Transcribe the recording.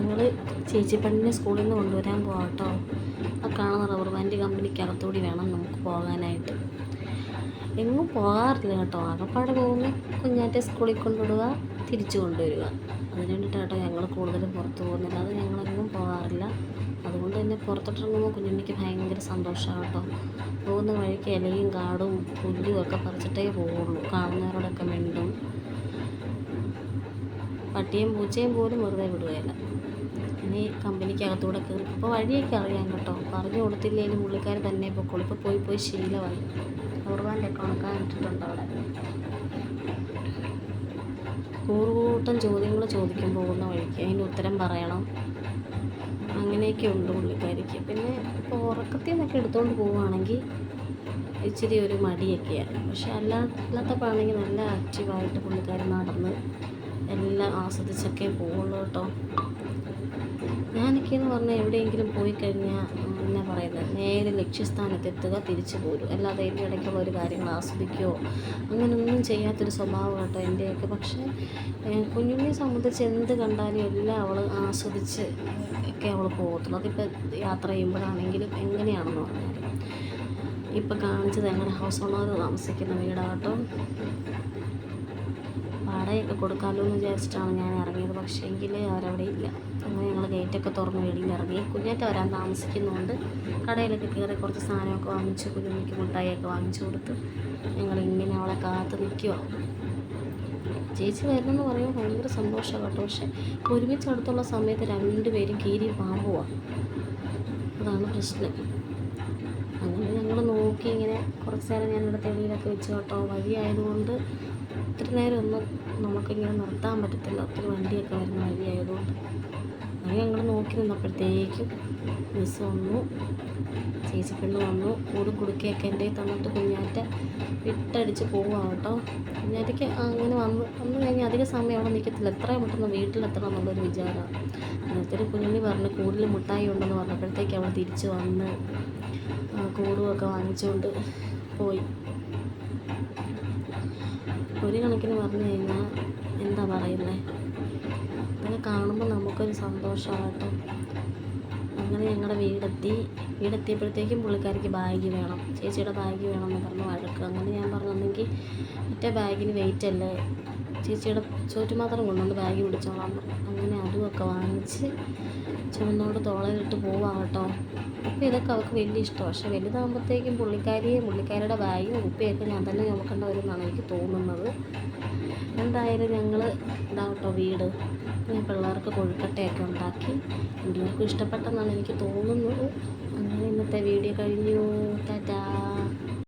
ഞങ്ങൾ ചേച്ചി പെണ്ണിനെ സ്കൂളിൽ നിന്ന് കൊണ്ടുവരാൻ പോകാം കേട്ടോ. ആ കാണുന്ന റബ്ബർ ബാൻഡ് കമ്പനിക്കകത്തൂടി വേണം നമുക്ക് പോകാനായിട്ട്. എങ്ങും പോകാറില്ല കേട്ടോ. ആകപ്പാടെ പോകുമ്പോൾ കുഞ്ഞാറ്റെ സ്കൂളിൽ കൊണ്ടുവിടുക, തിരിച്ചു കൊണ്ടുവരിക. അതിന് വേണ്ടിയിട്ടാട്ടോ ഞങ്ങൾ കൂടുതലും പുറത്ത് പോകുന്നില്ല. അത് ഞങ്ങളെങ്ങും പോകാറില്ല. അതുകൊണ്ട് തന്നെ പുറത്തോട്ടിറങ്ങുമ്പോൾ കുഞ്ഞുണ്ണിക്ക് ഭയങ്കര സന്തോഷമാണ് കേട്ടോ. പോകുന്ന വഴിക്ക് ഇലയും കാടും പുല്ലും ഒക്കെ പറിച്ചിട്ടേ പോവുള്ളൂ. കാണുന്നവരോടൊക്കെ മിണ്ടും. പട്ടിയും പൂച്ചയും പോലും വെറുതെ വിടുകയില്ല. ഇനി കമ്പനിക്കകത്തൂടെ കയറി ഇപ്പോൾ വഴിയൊക്കെ അറിയാം കേട്ടോ. പറഞ്ഞു കൊടുത്തില്ലെങ്കിലും പുള്ളിക്കാർ തന്നെ പൊക്കോളൂ. ഇപ്പോൾ പോയി ശീലമായി. ഓർവാൻ്റെയൊക്കെ ഉണക്കാൻ ഇട്ടിട്ടുണ്ട് അവിടെ. കൂറുകൂട്ടം ചോദ്യങ്ങൾ ചോദിക്കും പോകുന്ന വഴിക്ക്. അതിന് ഉത്തരം പറയണം. അങ്ങനെയൊക്കെ ഉണ്ട് പുള്ളിക്കാരിക്ക്. പിന്നെ ഇപ്പോൾ ഉറക്കത്തിൽ നിന്നൊക്കെ എടുത്തുകൊണ്ട് പോവുകയാണെങ്കിൽ ഇച്ചിരി ഒരു മടിയൊക്കെയാണ്. പക്ഷെ അല്ലാത്തപ്പോഴാണെങ്കിൽ നല്ല ആക്റ്റീവായിട്ട് പുള്ളിക്കാരി നടന്ന് എല്ലാം ആസ്വദിച്ചൊക്കെ പോവുള്ളൂ കേട്ടോ. ഞാനൊക്കെയെന്ന് പറഞ്ഞാൽ എവിടെയെങ്കിലും പോയി കഴിഞ്ഞാൽ എന്നാ പറയുന്നത്, നേരെ ലക്ഷ്യസ്ഥാനത്തെത്തുക, തിരിച്ചു പോരും. അല്ലാതെ എൻ്റെ ഇടയ്ക്കുള്ള ഒരു കാര്യങ്ങൾ ആസ്വദിക്കുകയോ അങ്ങനെയൊന്നും ചെയ്യാത്തൊരു സ്വഭാവം കേട്ടോ എൻ്റെയൊക്കെ. പക്ഷേ കുഞ്ഞുണ്ണിയെ സംബന്ധിച്ച് എന്ത് കണ്ടാലും എല്ലാം അവൾ ആസ്വദിച്ച് ഒക്കെ അവൾ പോകത്തുള്ളൂ. അതിപ്പോൾ യാത്ര ചെയ്യുമ്പോഴാണെങ്കിലും എങ്ങനെയാണെന്ന് പറഞ്ഞാൽ. ഇപ്പം കാണിച്ചത് ഞങ്ങളുടെ ഹൗസ് ഓണർ താമസിക്കുന്ന വീടാട്ടോ. വാടകയൊക്കെ കൊടുക്കാമല്ലോ എന്ന് വിചാരിച്ചിട്ടാണ് ഞാൻ ഇറങ്ങിയത്. പക്ഷേ എങ്കിൽ അവരവിടെ ഇല്ല. അങ്ങനെ ഞങ്ങൾ ഗേറ്റൊക്കെ തുറന്ന് വെളിയിലിറങ്ങി. കുഞ്ഞാറ്റ വരാൻ താമസിക്കുന്നതുകൊണ്ട് കടയിലൊക്കെ കയറി കുറച്ച് സാധനമൊക്കെ വാങ്ങിച്ചു. കുഞ്ഞുണ്ണിക്ക് മിഠായിയൊക്കെ വാങ്ങിച്ചു കൊടുത്ത് ഞങ്ങളിങ്ങനെ അവളെ കാത്ത് നിൽക്കുക. ചേച്ചി വരണമെന്ന് പറയുമ്പോൾ ഭയങ്കര സന്തോഷമാണ് കേട്ടോ. പക്ഷേ ഒരുമിച്ച് അടുത്തുള്ള സമയത്ത് രണ്ടുപേരും കീരി പാമ്പുവാണ്. അതാണ് പ്രശ്നം. അങ്ങനെ ഞങ്ങൾ നോക്കി ഇങ്ങനെ കുറച്ച് നേരം ഞാനിവിടെ തെളിയിലൊക്കെ വെച്ച് കേട്ടോ. വഴിയായതുകൊണ്ട് ഒത്തിരി നേരമൊന്നും നമുക്കിങ്ങനെ നിർത്താൻ പറ്റത്തില്ല. ഒത്തിരി വണ്ടിയൊക്കെ വരുന്ന വഴിയായതുകൊണ്ട് അങ്ങനെ ഞങ്ങൾ നോക്കി നിന്നപ്പോഴത്തേക്കും മിസ് വന്നു. ചേച്ചി പെണ്ണ് വന്നു. കൂടും കുടുക്കയൊക്കെ എൻ്റെ തന്നിട്ട് കുഞ്ഞാറ്റ വിട്ടടിച്ച് പോവുക കേട്ടോ. കുഞ്ഞാറ്റയ്ക്ക് അങ്ങനെ വന്നു കഴിഞ്ഞാൽ അധിക സമയം അവിടെ നിൽക്കത്തില്ല. എത്രയും പെട്ടെന്ന് വീട്ടിലെത്തണം എന്നുള്ളൊരു വിചാരമാണ്. നേരത്തെ കുഞ്ഞുണ്ണി പറഞ്ഞ് കൂടുതൽ മിഠായി ഉണ്ടെന്ന് പറഞ്ഞപ്പോഴത്തേക്ക് അവൾ തിരിച്ച് വന്ന് കൂടുമൊക്കെ വാങ്ങിച്ചുകൊണ്ട് പോയി. ഒരു കണക്കിന് പറഞ്ഞു കഴിഞ്ഞാൽ എന്താ പറയുന്നത്, അതൊക്കെ കാണുമ്പോൾ നമുക്കൊരു സന്തോഷമാകട്ടെ. അങ്ങനെ ഞങ്ങളുടെ വീടെത്തിയപ്പോഴത്തേക്കും പുള്ളിക്കാരിക്ക് ബാഗ് വേണം, ചേച്ചിയുടെ ബാഗ് വേണമെന്ന് പറഞ്ഞ് വഴക്ക്. അങ്ങനെ ഞാൻ പറഞ്ഞെങ്കിൽ മറ്റേ ബാഗിന് വെയിറ്റ് അല്ലേ, ചേച്ചിയുടെ ചോറ്റുമാത്രം കൊണ്ടുവന്ന് ബാഗ് പിടിച്ചോളാൻ പറഞ്ഞു. അങ്ങനെ അതുമൊക്കെ വാങ്ങിച്ച് ചുമന്നോട് തോളയിലിട്ട് പോവാം കേട്ടോ. അപ്പോൾ ഇതൊക്കെ അവൾക്ക് വലിയ ഇഷ്ടമാണ്. പക്ഷേ വലുതാകുമ്പോഴത്തേക്കും പുള്ളിക്കാരിയുടെ ബാഗും കുപ്പിയൊക്കെ ഞാൻ തന്നെ ചുമക്കേണ്ട വരുമെന്നാണ് എനിക്ക് തോന്നുന്നത്. എന്തായാലും ഞങ്ങൾ ഇതാകട്ടോ വീട്. ഞാൻ പിള്ളേർക്ക് കൊഴുക്കട്ടയൊക്കെ ഉണ്ടാക്കി. എല്ലാവർക്കും ഇഷ്ടപ്പെട്ടെന്നാണ് എനിക്ക് തോന്നുന്നത്. അങ്ങനെ ഇന്നത്തെ വീഡിയോ കഴിഞ്ഞു.